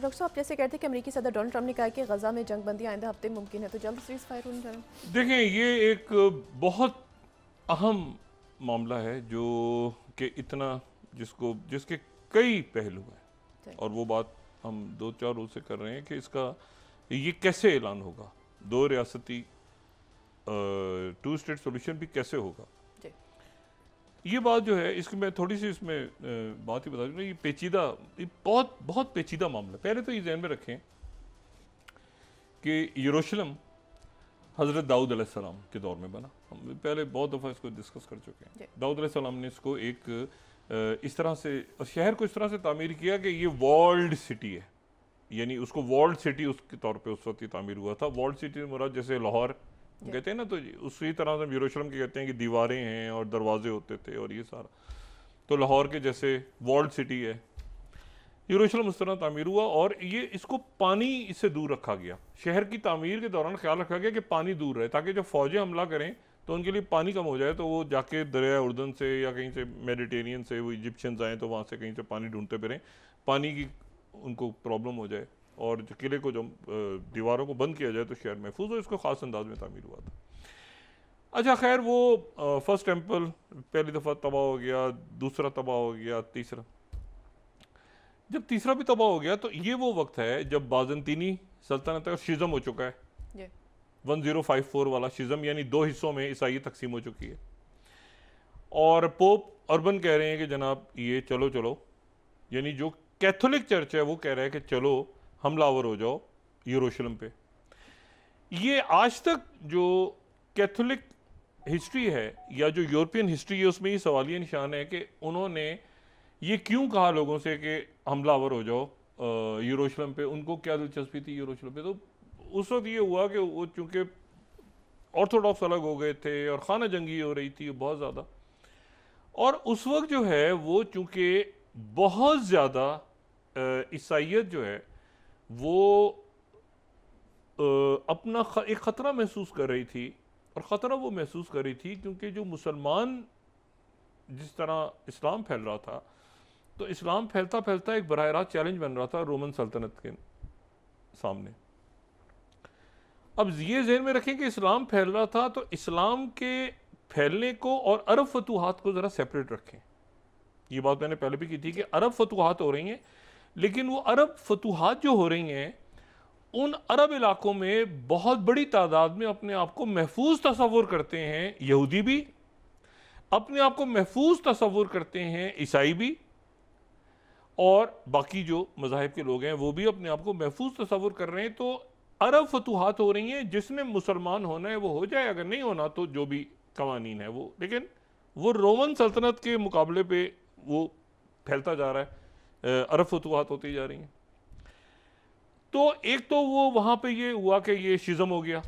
Doctor साहब, जैसे कहते हैं कि अमेरिकी सदर डोनाल्ड ट्रंप ने कहा कि गजा में जंग बंदी आइंदा हफ्ते मुमकिन है, तो जल्द सीज फायर होने जा रहा है। देखें, ये एक बहुत अहम मामला है जो कि इतना जिसके कई पहलू हैं, और वो बात हम 2-4 रोज से कर रहे हैं कि इसका ये कैसे ऐलान होगा, दो रियासती टू स्टेट सोल्यूशन भी कैसे होगा। ये बात जो है, इसकी मैं थोड़ी सी इसमें बात ही बता दूँ, ये पेचीदा, ये बहुत बहुत पेचीदा मामला। पहले तो ये ध्यान में रखें कि यरूशलेम हज़रत दाऊद अलैहिस्सलाम के दौर में बना। हम पहले बहुत दफ़ा इसको डिस्कस कर चुके हैं। दाऊद अलैहिस्सलाम ने इसको एक इस तरह से, शहर को इस तरह से तामीर किया कि ये वॉल्ड सिटी है, यानी उसको वॉल्ड सिटी उसके तौर पे उस वक्त ही तामीर हुआ था। वॉल्ड सिटी मुराद जैसे लाहौर कहते हैं ना, तो उसी तरह से यरूशलेम के कहते हैं कि दीवारें हैं और दरवाजे होते थे और ये सारा, तो लाहौर के जैसे वॉल्ड सिटी है, यरूशलेम उस तरह तामीर हुआ। और ये इसको पानी इससे दूर रखा गया। शहर की तामीर के दौरान ख्याल रखा गया कि पानी दूर रहे, ताकि जब फौजें हमला करें तो उनके लिए पानी कम हो जाए, तो वो जाके दरिया उर्दन से या कहीं से मेडिटेरियन से वो इजिप्शियंस आएँ तो वहाँ से कहीं से पानी ढूंढते फिरें, पानी की उनको प्रॉब्लम हो जाए, और किले को जब दीवारों को बंद किया जाए तो शहर महफूज हो। इसको ख़ास अंदाज में तामीर हुआ था। अच्छा खैर, वो फर्स्ट टेम्पल पहली दफ़ा तबाह हो गया, दूसरा तबाह हो गया, तीसरा, जब तीसरा भी तबाह हो गया तो ये वो वक्त है जब बाज़ंतीनी सल्तनत का शिज़म हो चुका है। 1054 वाला शिज़म, यानी 2 हिस्सों में ईसाई तकसीम हो चुकी है। और पोप अर्बन कह रहे हैं कि जनाब ये चलो चलो, यानी जो कैथोलिक चर्च है वो कह रहा है कि चलो हमलावर हो जाओ यरूशलेम पे। ये आज तक जो कैथोलिक हिस्ट्री है या जो यूरोपियन हिस्ट्री है उसमें ये सवालिया निशान है कि उन्होंने ये क्यों कहा लोगों से कि हमलावर हो जाओ यरूशलेम पे, उनको क्या दिलचस्पी थी यरूशलेम पे। तो उस वक्त ये हुआ कि वो चूँकि ऑर्थोडॉक्स अलग हो गए थे और खाना जंगी हो रही थी बहुत ज़्यादा, और उस वक्त जो है वो चूँकि बहुत ज़्यादा ईसाइयत जो है वो अपना एक ख़तरा महसूस कर रही थी। और ख़तरा वो महसूस कर रही थी क्योंकि जो मुसलमान जिस तरह इस्लाम फैल रहा था, तो इस्लाम फैलता फैलता एक बराह रास्त चैलेंज बन रहा था रोमन सल्तनत के सामने। अब ये ज़हन में रखें कि इस्लाम फैल रहा था, तो इस्लाम के फैलने को और अरब फतूहात को ज़रा सेपरेट रखें। ये बात मैंने पहले भी की थी कि अरब फतूहात हो रही हैं, लेकिन वो अरब फतूहात जो हो रही हैं उन अरब इलाकों में बहुत बड़ी तादाद में अपने आप को महफूज तस्वुर करते हैं यहूदी भी, अपने आप को महफूज तस्वुर करते हैं ईसाई भी, और बाकी जो मज़ाहिब के लोग हैं वो भी अपने आप को महफूज तस्वुर कर रहे हैं। तो अरब फतूहात हो रही हैं, जिसने मुसलमान होना है वो हो जाए, अगर नहीं होना तो जो भी कवानीन है वो, लेकिन वो रोमन सल्तनत के मुकाबले पे वो फैलता जा रहा है, अरब फतूहात होती जा रही हैं। तो एक तो वो वहाँ पे ये हुआ कि ये शिज़म हो गया,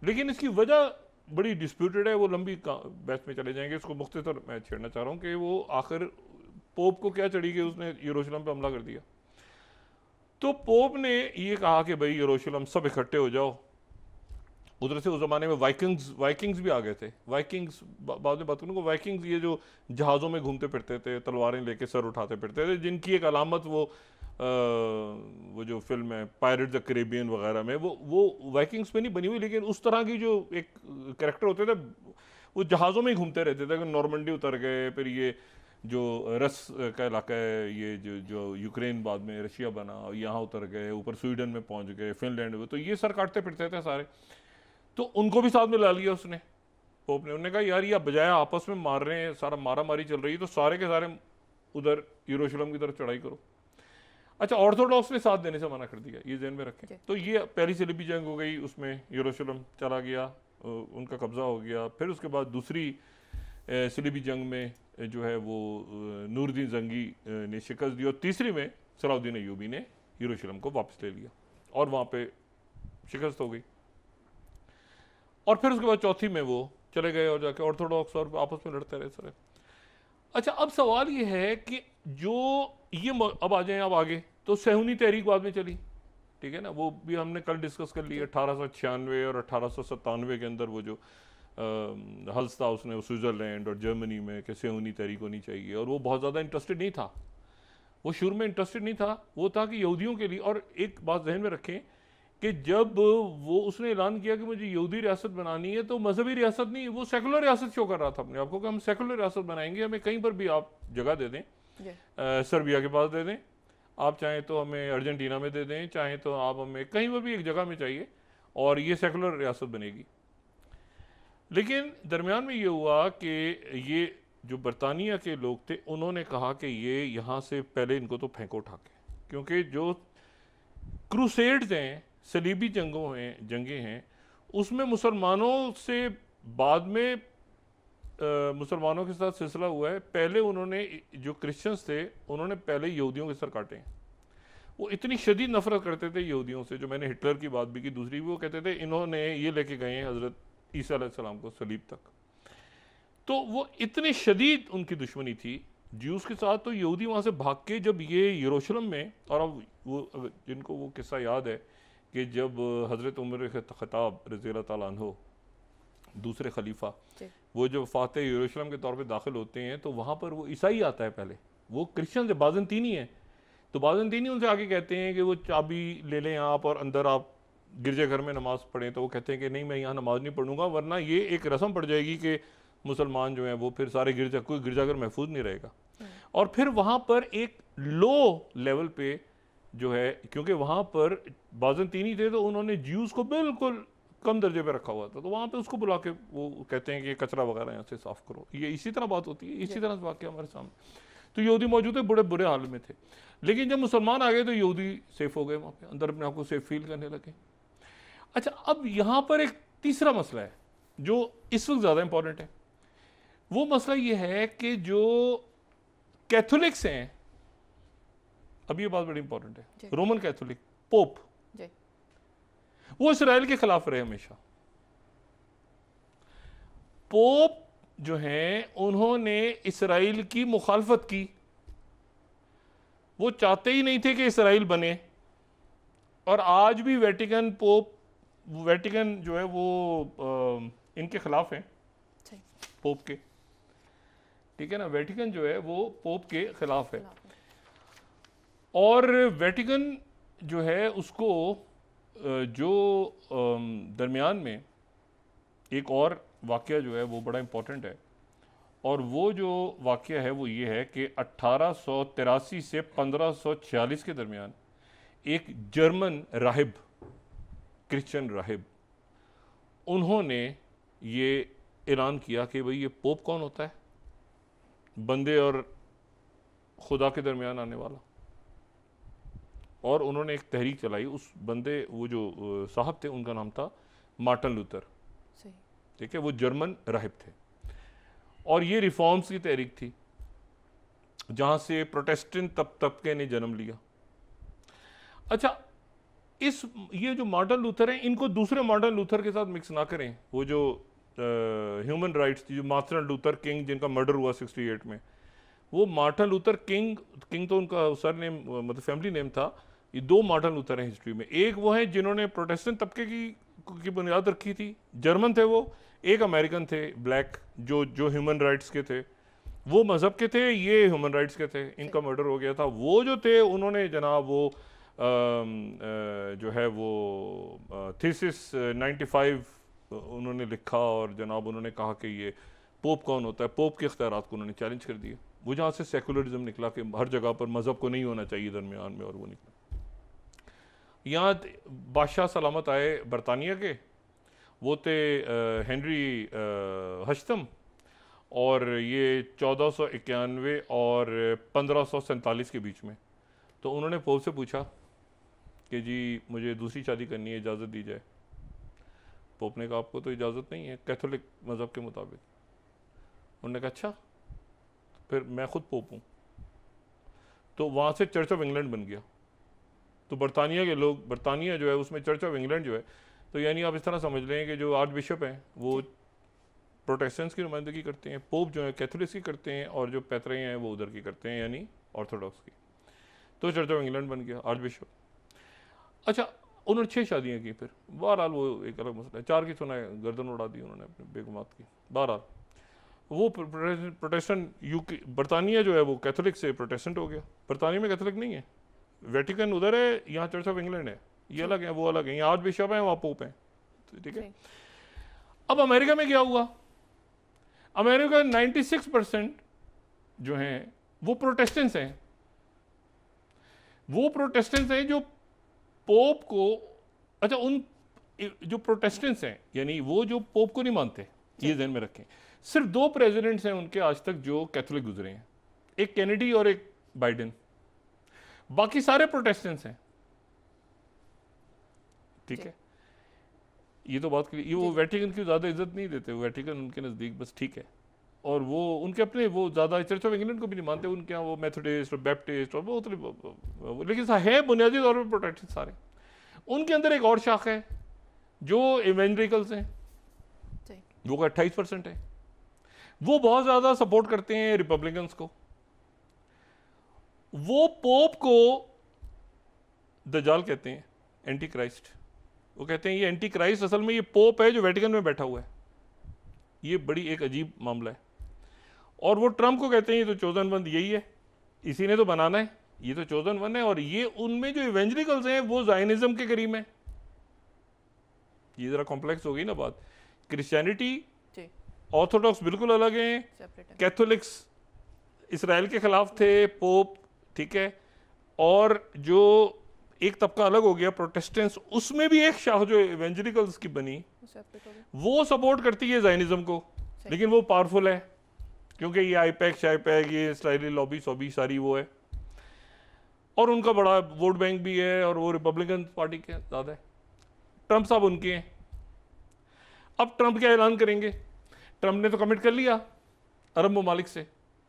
लेकिन इसकी वजह बड़ी डिस्प्यूटेड है, वो लंबी बहस में चले जाएंगे। इसको मुख्तसर मैं छेड़ना चाह रहा हूँ कि वो आखिर पोप को क्या चढ़ी कि उसने यरूशलेम पे हमला कर दिया। तो पोप ने ये कहा कि भाई यरूशलेम सब इकट्ठे हो जाओ। उधर से उस ज़माने में वाइकिंग्स भी आ गए थे। वाइकिंग्स बाद में बात करूँगा। वाइकिंग्स ये जो जहाज़ों में घूमते फिरते थे, तलवारें लेके सर उठाते फिरते थे, जिनकी एक अलामत वो जो फिल्म है पायरेट्स द कैरिबियन वगैरह में वो वाइकिंग्स पे नहीं बनी हुई, लेकिन उस तरह की जो एक कैरेक्टर होते थे वो जहाज़ों में ही घूमते रहते थे। नॉर्मंडी उतर गए, फिर ये जो रस का इलाका है, ये जो यूक्रेन बाद में रशिया बना, यहाँ उतर गए, ऊपर स्वीडन में पहुँच गए, फिनलैंड में, तो ये सर काटते फिरते थे सारे। तो उनको भी साथ में ला लिया उसने, पोप ने। उन्होंने कहा यार ये बजाय आपस में मार रहे हैं, सारा मारा मारी चल रही है, तो सारे के सारे उधर यरूशलेम की तरफ चढ़ाई करो। अच्छा, ऑर्थोडॉक्स ने साथ देने से मना कर दिया, ये ज़हन में रखें। तो ये पहली सलीबी जंग हो गई, उसमें यरूशलेम चला गया, उनका कब्जा हो गया। फिर उसके बाद दूसरी सलीबी जंग में जो है वो नूरदीन जंगी ने शिकस्त दी, और तीसरी में सलाउद्दीन अय्यूबी ने यरूशलेम को वापस ले लिया और वहाँ पे शिकस्त हो गई। और फिर उसके बाद चौथी में वो चले गए और जाके ऑर्थोडॉक्स और आपस में लड़ते रहे सारे। अच्छा, अब सवाल ये है कि जो ये अब आ जाए अब आगे, तो सहूनी तहरीक बाद में चली, ठीक है ना, वो भी हमने कल डिस्कस कर ली। 1896 और 1897 के अंदर वो जो हल्स था उसने स्विट्ज़रलैंड और जर्मनी में कि सहूनी तहरीक होनी चाहिए, और वो बहुत ज़्यादा इंटरेस्टेड नहीं था। वो शुरू में इंटरेस्टेड नहीं था, वो था कि यहूदियों के लिए। और एक बात जहन में रखें कि जब वो उसने ऐलान किया कि मुझे यहूदी रियासत बनानी है, तो मजहबी रियासत नहीं, वो सेकुलर रियासत शो कर रहा था अपने आपको कि हम सेकुलर रियासत बनाएंगे, हमें कहीं पर भी आप जगह दे दें, सर्बिया के पास दे दें, आप चाहें तो हमें अर्जेंटीना में दे दें, चाहें तो आप हमें कहीं पर भी एक जगह में चाहिए, और ये सेकुलर रियासत बनेगी। लेकिन दरमियान में ये हुआ कि ये जो बरतानिया के लोग थे उन्होंने कहा कि ये यहाँ से पहले इनको तो फेंको उठा के, क्योंकि जो क्रूसेड्स हैं, सलीबी जंगें हैं, उसमें मुसलमानों से बाद में मुसलमानों के साथ सिलसिला हुआ है। पहले उन्होंने, जो क्रिश्चियंस थे, उन्होंने पहले यहूदियों के सर काटे हैं। वो इतनी शदीद नफरत करते थे यहूदियों से, जो मैंने हिटलर की बात भी की, दूसरी भी, वो कहते थे इन्होंने ये लेके गए हैं हज़रत ईसा अलैहिस्सलाम को सलीब तक। तो वो इतनी शदीद उनकी दुश्मनी थी ज्यूस के साथ। तो यहूदी वहाँ से भाग के जब ये यरूशलेम में, और अब वो जिनको वो किस्सा याद है कि जब हज़रत उमर ख़त्ताब रज़ी अल्लाह तआला अन्हु, दूसरे खलीफा, वो जब फातह यरूशलेम के तौर पे दाखिल होते हैं, तो वहाँ पर वो ईसाई आता है पहले, वो क्रिश्चियन से बाज़ंतीनी है। तो बाज़ंतीनी उनसे आके कहते हैं कि वो चाबी ले लें आप और अंदर आप गिरजाघर में नमाज़ पढ़ें। तो वो कहते हैं कि नहीं, मैं यहाँ नमाज़ नहीं पढ़ूंगा, वरना ये एक रस्म पड़ जाएगी कि मुसलमान जो हैं वो फिर सारे कोई गिरजाघर महफूज नहीं रहेगा। और फिर वहाँ पर एक लो लेवल पे जो है, क्योंकि वहाँ पर बाज़ंतीनी थे, तो उन्होंने ज्यूज़ को बिल्कुल कम दर्जे पे रखा हुआ था, तो वहाँ पे उसको बुला के वो कहते हैं कि कचरा वगैरह यहाँ से साफ़ करो। ये इसी तरह बात होती है, इसी तरह से वाक़या हमारे सामने। तो यहूदी मौजूद है, बड़े बुरे हाल में थे। लेकिन जब मुसलमान आ गए तो यहूदी सेफ हो गए, वहाँ पे अंदर अपने आप को सेफ फील करने लगे। अच्छा, अब यहाँ पर एक तीसरा मसला है जो इस वक्त ज़्यादा इंपॉर्टेंट है। वो मसला ये है कि जो कैथोलिक्स हैं, अब ये बात बड़ी इंपॉर्टेंट है, रोमन कैथोलिक पोप, वो इसराइल के खिलाफ रहे हमेशा। पोप जो हैं उन्होंने इसराइल की मुखालफत की, वो चाहते ही नहीं थे कि इसराइल बने। और आज भी वेटिकन पोप, वेटिकन जो है वो इनके खिलाफ हैं, पोप के, ठीक है ना, वेटिकन जो है वो पोप के खिलाफ है। और वेटिकन जो है उसको जो दरमियान में एक और वाक़या जो है वो बड़ा इम्पोर्टेंट है, और वो जो वाक़या है वो ये है कि 1883 से 1546 के दरमियान एक जर्मन राहिब, क्रिश्चियन राहिब, उन्होंने ये ऐलान किया कि भाई ये पोप कौन होता है, बंदे और खुदा के दरमियान आने वाला। और उन्होंने एक तहरीक चलाई, उस बंदे, वो जो साहब थे उनका नाम था मार्टिन लूथर, ठीक है, वो जर्मन राहिब थे। और ये रिफॉर्म्स की तहरीक थी जहां से प्रोटेस्टेंट तबके ने जन्म लिया। अच्छा, ये जो मार्टिन लूथर हैं, इनको दूसरे मार्टिन लूथर के साथ मिक्स ना करें। वो जो ह्यूमन राइट्स थी, जो मार्टिन लूथर किंग जिनका मर्डर हुआ 68 में, वो मार्टिन लूथर किंग तो उनका सर नेम, मतलब फैमिली नेम था। ये दो मार्टिन लूथर हैं हिस्ट्री में। एक वो हैं जिन्होंने प्रोटेस्टेंट तबके की बुनियाद रखी थी, जर्मन थे वो। एक अमेरिकन थे, ब्लैक, जो ह्यूमन राइट्स के थे, वो मज़हब के थे, ये ह्यूमन राइट्स के थे। इनका मर्डर हो गया था। वो जो थे उन्होंने जनाब वो जो है वो थीसिस 95 उन्होंने लिखा, और जनाब उन्होंने कहा कि ये पोप कौन होता है, पोप के इख्तियारात को उन्होंने चैलेंज कर दिया। वो जहाँ से सेकुलरिज्म निकला कि हर जगह पर मज़हब को नहीं होना चाहिए दरमियान में, और वो निकला। यहाँ बादशाह सलामत आए बरतानिया के, वो थे हेनरी हश्तम, और ये 1491 और 1547 के बीच में। तो उन्होंने पोप से पूछा कि जी मुझे दूसरी शादी करनी है, इजाज़त दी जाए। पोप ने कहा आपको तो इजाज़त नहीं है कैथोलिक मज़हब के मुताबिक। उन्होंने कहा अच्छा, फिर मैं ख़ुद पोप हूँ। तो वहाँ से चर्च ऑफ इंग्लैंड बन गया। तो बरतानिया के लोग, बरतानिया जो है उसमें चर्च ऑफ इंग्लैंड जो है, तो यानी आप इस तरह समझ लें कि जो आर्च बिशप हैं वो प्रोटेस्टेंट्स की नुमाइंदगी करते हैं, पोप जो है कैथोलिक्स की करते हैं, और जो पैतरे हैं वो उधर की करते हैं, यानी ऑर्थोडॉक्स की। तो चर्च ऑफ इंग्लैंड बन गया आर्च बिशप। अच्छा, उन्होंने 6 शादियाँ की। फिर बहरहाल वो एक अलग मसला है, 4 की सुना है, गर्दन उड़ा दी उन्होंने अपने बेगमात की। बहरहाल वो प्रोटेस्टेंट यूके बरतानिया जो है वो कैथोलिक से प्रोटेस्टेंट हो गया। बरतानिया में कैथोलिक नहीं है, वेटिकन उधर है, यहाँ चर्च ऑफ इंग्लैंड है, ये अलग है वो अलग है, यहाँ आर्च बिशप है वहाँ पोप है, ठीक है। अब अमेरिका में क्या हुआ, अमेरिका 96% जो हैं वो प्रोटेस्टेंट्स हैं, वो प्रोटेस्टेंट्स हैं जो पोप को, अच्छा उन जो प्रोटेस्टेंट्स हैं यानी वो जो पोप को नहीं मानते, ये ध्यान में रखें। सिर्फ 2 प्रेसिडेंट्स हैं उनके आज तक जो कैथोलिक गुजरे हैं, एक कैनेडी और एक बाइडेन, बाकी सारे प्रोटेस्टेंट्स हैं, ठीक है। ये तो बात ये वो वेटिकन की ज़्यादा इज्जत नहीं देते, वेटिकन उनके नज़दीक बस ठीक है, और वो उनके अपने वो ज़्यादा चर्च ऑफ इंग्लैंड को भी नहीं मानते, उनके यहाँ वो मेथोडिस्ट और बैप्टिस्ट और वो लेकिन है बुनियादी तौर पर प्रोटेस्टेंट सारे। उनके अंदर एक और शाख है जो इवेंजलिकल्स हैं, वो 28% है, वो बहुत ज़्यादा सपोर्ट करते हैं रिपब्लिकन्स को। वो पोप को दज्जाल कहते हैं, एंटी क्राइस्ट, वो कहते हैं ये एंटी क्राइस्ट असल में ये पोप है जो वेटिकन में बैठा हुआ है। ये बड़ी एक अजीब मामला है। और वो ट्रम्प को कहते हैं ये तो चोजन वन यही है, इसी ने तो बनाना है, ये तो चोजन वन है। और ये उनमें जो इवेंजलिकल्स हैं वो जायनिज्म के करीब हैं। ये जरा कॉम्प्लेक्स हो गई ना बात। क्रिश्चियनिटी ऑर्थोडॉक्स बिल्कुल अलग हैं, कैथोलिक्स इसराइल के खिलाफ थे, पोप, ठीक है। और जो एक तबका अलग हो गया प्रोटेस्टेंट्स, उसमें भी एक शाख जो इवेंजलिकल्स की बनी वो सपोर्ट करती है जायनिज्म को, लेकिन वो पावरफुल है क्योंकि ये आईपैक शाईपैक ये इसराइली लॉबी सॉबी सारी वो है, और उनका बड़ा वोट बैंक भी है, और वो रिपब्लिकन पार्टी के ज़्यादा है। ट्रंप साहब उनके हैं। अब ट्रंप क्या ऐलान करेंगे? ट्रंप ने तो कमिट कर लिया अरब ममालिक से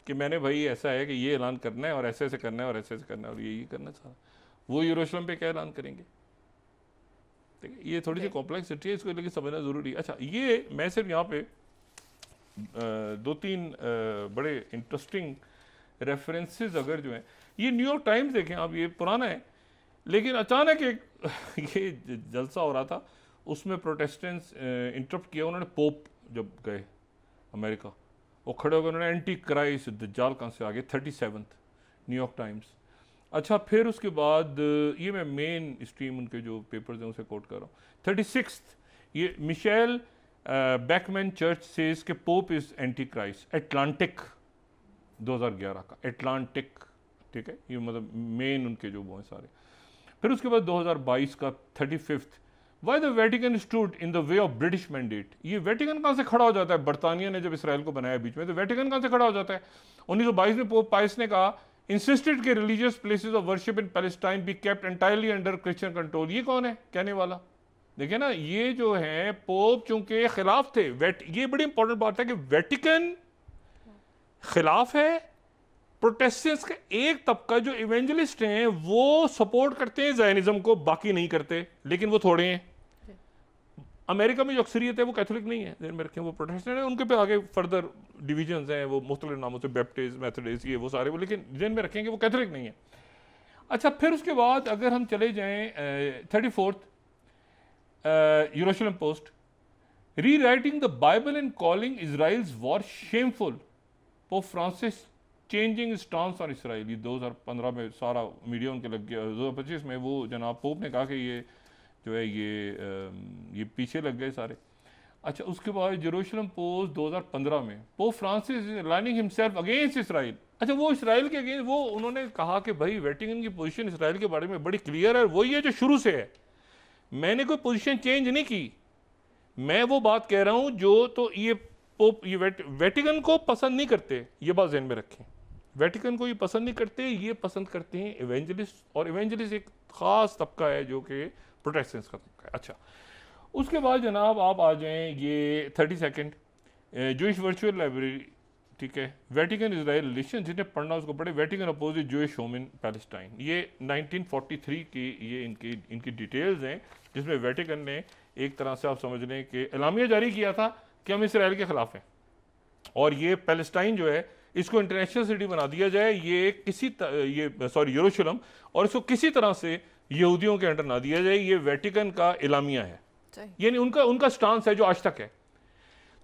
कि मैंने भाई ऐसा है कि ये ऐलान करना है और ऐसे ऐसे करना है और ऐसे ऐसे करना है और ये करना है सारा। वो यरूशलेम पे क्या ऐलान करेंगे? ठीक है, ये थोड़ी सी कॉम्प्लेक्सिटी है, इसको लेकिन समझना ज़रूरी है। अच्छा, ये मैं सिर्फ यहाँ पे 2-3 बड़े इंटरेस्टिंग रेफरेंसेस अगर जो हैं, ये न्यूयॉर्क टाइम्स देखें आप, ये पुराना है लेकिन अचानक एक ये जलसा हो रहा था, उसमें प्रोटेस्टेंट्स इंटरप्ट किया उन्होंने। पोप जब गए अमेरिका, वो खड़े हो गए, उन्होंने एंटी क्राइस्ट दज्जाल कहाँ से आ गए, 37th न्यूयॉर्क टाइम्स। अच्छा, फिर उसके बाद ये मैं मेन स्ट्रीम उनके जो पेपर्स हैं उसे कोट कर रहा हूँ। 36th ये मिशेल बैकमैन चर्च सेज के pope is anti Christ, Atlantic 2011 का, एटलांटिक, ठीक है। ये मतलब मेन उनके जो वो हैं सारे। फिर उसके बाद 2022 का 35th why the Vatican stood in the way of British mandate. ये वेटिकन कहाँ से खड़ा हो जाता है? बरतानिया ने जब इसराइल को बनाया बीच में, तो वेटिकन कहाँ से खड़ा हो जाता है? 1922 में पोप पायस ने कहा इंसिस्टेड के religious places of worship in Palestine be kept entirely under Christian control. ये कौन है कहने वाला? देखिए ना, ये जो है पोप चूंकि खिलाफ थे, ये बड़ी इंपॉर्टेंट बात है कि वेटिकन खिलाफ है, प्रोटेस्टेंट्स का एक तबका जो इवेंजलिस्ट हैं वो सपोर्ट करते हैं ज़ायनिज़्म को, बाकी नहीं करते, लेकिन वो थोड़े हैं। अमेरिका में जो अक्सरियत है वो कैथोलिक नहीं है, ध्यान में रखें, वो प्रोटेस्टेंट है। उनके पे आगे फर्दर डिविजन्स हैं, वो मुख्तलिफ नामों से, बैप्टिस्ट, मेथोडिस्ट, ये वो सारे वो, लेकिन ध्यान में रखें कि वो कैथोलिक नहीं है। अच्छा, फिर उसके बाद अगर हम चले जाएँ 34th यरूशलेम पोस्ट, री writing the Bible and calling Israel's war shameful, pope Francis changing stance on Israel. 2015 में सारा मीडिया उनके लग गया। 2025 में वो जनाब पोप ने कहा कि ये जो है ये पीछे लग गए सारे। अच्छा, उसके बाद जेरूशलम पोस्ट 2015 में pope Francis lining himself against Israel. अच्छा, वो इसराइल के अगेंस्ट, वो उन्होंने कहा कि भाई वेटिकन की पोजीशन इसराइल के बारे में बड़ी क्लियर है, वही है जो शुरू से है, मैंने कोई पोजीशन चेंज नहीं की। मैं वो बात कह रहा हूँ जो तो ये पोप ये वेटिकन को पसंद नहीं करते, ये बात ध्यान में रखें। वेटिकन को ये पसंद नहीं करते, ये पसंद करते हैं इवेंजलिस्ट, और इवेंजलिस्ट एक ख़ास तबका है जो कि प्रोटेस्टेंट्स का तबका है। अच्छा, उसके बाद जनाब आप आ जाएं ये 32nd जूइश वर्चुअल लाइब्रेरी, ठीक है, वेटिकन इजराइल रिलेशन, जिन्हें पढ़ना उसको पढ़े, Vatican opposite Jewish home in Palestine. ये 1943 की ये इनकी डिटेल्स हैं, जिसमें वेटिकन ने एक तरह से आप समझ लें कि एलामिया जारी किया था कि हम इसराइल के खिलाफ हैं, और ये पैलेस्टाइन जो है इसको इंटरनेशनल सिटी बना दिया जाए, यरूशलेम, और इसको किसी तरह से यहूदियों के अंडर ना दिया जाए। ये वेटिकन का एलामिया है, यानी उनका स्टांस है जो आज तक है।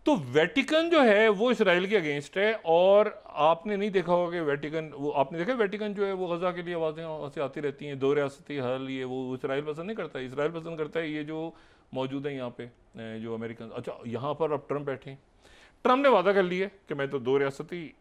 तो वेटिकन जो है वो इसराइल के अगेंस्ट है, और आपने नहीं देखा होगा कि वेटिकन, वो आपने देखा वेटिकन जो है वो गजा के लिए आवाज़ें वहाँ से आती रहती हैं, 2 रियासती हल, ये वो इसराइल पसंद नहीं करता है। इसराइल पसंद करता है ये जो मौजूद है यहाँ पे जो अमेरिकन। अच्छा, यहाँ पर अब ट्रम्प बैठे हैं, ट्रम्प ने वादा कर लिया कि मैं तो 2 रियासती